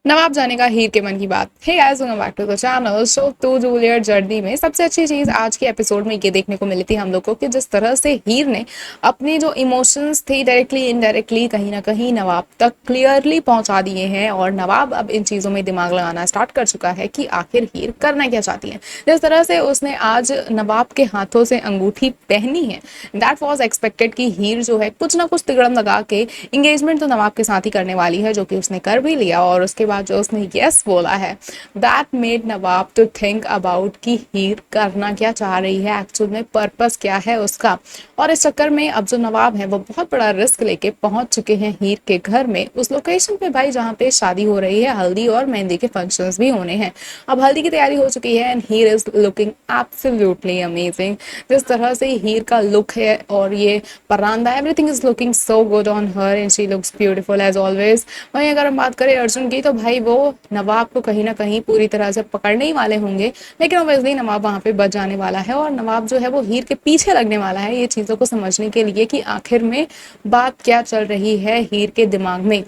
नवाब जाने का हीर के मन की बात। Hey guys, welcome back to the channel. So to Juliet journey में सबसे अच्छी चीज आज के एपिसोड में ये देखने को मिली थी हम लोग को कि जिस तरह से हीर ने अपने जो इमोशंस थे डायरेक्टली इनडायरेक्टली कहीं ना कहीं नवाब तक क्लियरली पहुंचा दिए हैं, और नवाब अब इन चीजों में दिमाग लगाना स्टार्ट कर चुका है कि आखिर हीर करना क्या चाहती है। जिस तरह से उसने आज नवाब के हाथों से अंगूठी पहनी है, दैट वॉज एक्सपेक्टेड कि हीर जो है कुछ ना कुछ तिगड़म लगा के इंगेजमेंट तो नवाब के साथ ही करने वाली है, जो कि उसने कर भी लिया। और उसके बाद जो उसने यस बोला है, that made Nawab to think about कि हीर करना क्या चाह रही है, एक्चुअल में पर्पस क्या है उसका। और इस चक्कर में अब जो नवाब है वो बहुत बड़ा रिस्क लेके पहुंच चुके हैं हीर के घर में, उस लोकेशन पे भाई जहाँ पे शादी हो रही है, हल्दी और मेहंदी के फंक्शंस भी होने हैं। अब हल्दी की तैयारी हो चुकी है and Heer is looking absolutely amazing. जिस तरह से हीर का लुक है और ये परांदा, everything is looking so good on her and she looks beautiful as always. वहीं अगर हम बात करें अर्जुन की, तो भाई वो नवाब को कहीं ना कहीं पूरी तरह से पकड़ने ही वाले होंगे, लेकिन ऑब्वियसली नवाब वहां पे बच जाने वाला है और नवाब जो है वो हीर के पीछे लगने वाला है ये चीजों को समझने के लिए कि आखिर में बात क्या चल रही है हीर के दिमाग में।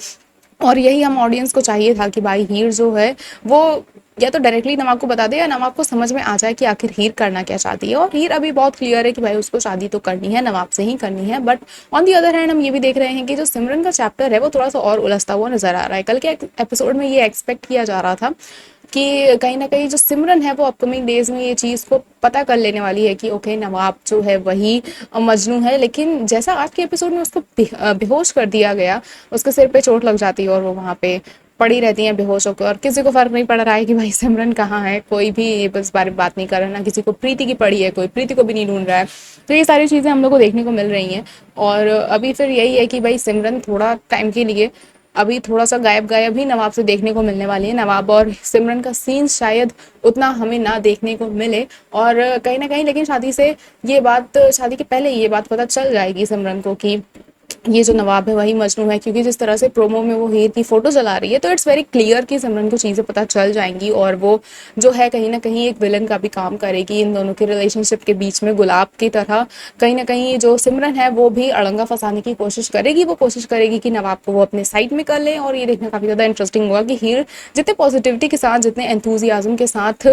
और यही हम ऑडियंस को चाहिए था कि भाई हीर जो है वो या तो डायरेक्टली नवाब को बता दे या नवाब को समझ में आ जाए कि आखिर हीर करना क्या चाहती है। और हीर अभी बहुत क्लियर है कि भाई उसको शादी तो करनी है, नवाब से ही करनी है। But on the other hand हम ये भी देख रहे हैं कि जो सिमरन का चैप्टर है वो थोड़ा सा और उलझता हुआ नजर आ रहा है। कल के एपिसोड में ये एक्सपेक्ट किया जा रहा था कि कहीं ना कहीं जो सिमरन है वो अपकमिंग डेज में ये चीज़ को पता कर लेने वाली है कि ओके नवाब जो है वही मजनू है, लेकिन जैसा आज के एपिसोड में उसको बेहोश कर दिया गया, उसके सिर पे चोट लग जाती है और वो वहाँ पे पड़ी रहती हैं बेहोश होकर, और किसी को फर्क नहीं पड़ रहा है कि भाई सिमरन कहाँ है, कोई भी इस बारे में बात नहीं कर रहा, ना किसी को प्रीति की पड़ी है, कोई प्रीति को भी नहीं ढूंढ रहा है। तो ये सारी चीज़ें हम लोग को देखने को मिल रही हैं। और अभी फिर यही है कि भाई सिमरन थोड़ा टाइम के लिए अभी थोड़ा सा गायब गायब ही नवाब से देखने को मिलने वाली है। नवाब और सिमरन का सीन शायद उतना हमें ना देखने को मिले, और कहीं ना कहीं लेकिन शादी के पहले ये बात पता चल जाएगी सिमरन को कि ये जो नवाब है वही मजनू है, क्योंकि जिस तरह से प्रोमो में वो हीर की फोटो चला रही है तो इट्स वेरी क्लियर कि सिमरन को चीज़ें पता चल जाएंगी, और वो जो है कहीं ना कहीं एक विलन का भी काम करेगी इन दोनों के रिलेशनशिप के बीच में। गुलाब की तरह कहीं ना कहीं जो सिमरन है वो भी अड़ंगा फंसाने की कोशिश करेगी, वो कोशिश करेगी कि नवाब को वो अपने साइड में कर ले। और ये देखना काफ़ी ज़्यादा इंटरेस्टिंग होगा कि हीर जितने पॉजिटिविटी के साथ, जितने एंथुजियाज्म के साथ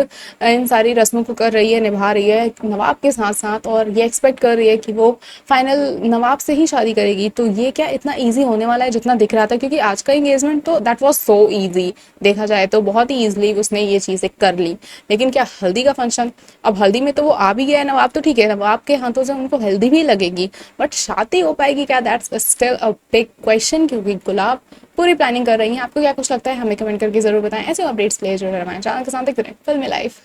इन सारी रस्मों को कर रही है, निभा रही है नवाब के साथ साथ, और ये एक्सपेक्ट कर रही है कि वो फाइनल नवाब से ही शादी करेगी। तो ये क्या इतना इजी होने वाला है जितना दिख रहा था, क्योंकि आज का एंगेजमेंट तो दैट वाज सो इजी, देखा जाए तो बहुत ही इजीली उसने ये चीज़ें कर ली। लेकिन क्या हल्दी का फंक्शन, अब हल्दी में तो वो आ भी गया है नवाब, तो ठीक है नवाब के हाथों से उनको हल्दी भी लगेगी, बट शादी हो पाएगी क्या, that's still a big question, क्योंकि गुलाब पूरी प्लानिंग कर रही है। आपको क्या कुछ लगता है हमें कमेंट करके जरूर बताएं। ऐसे अपडेट्स के लिए जो है हमारे चैनल के साथ देखते रहें फिल्मी लाइफ।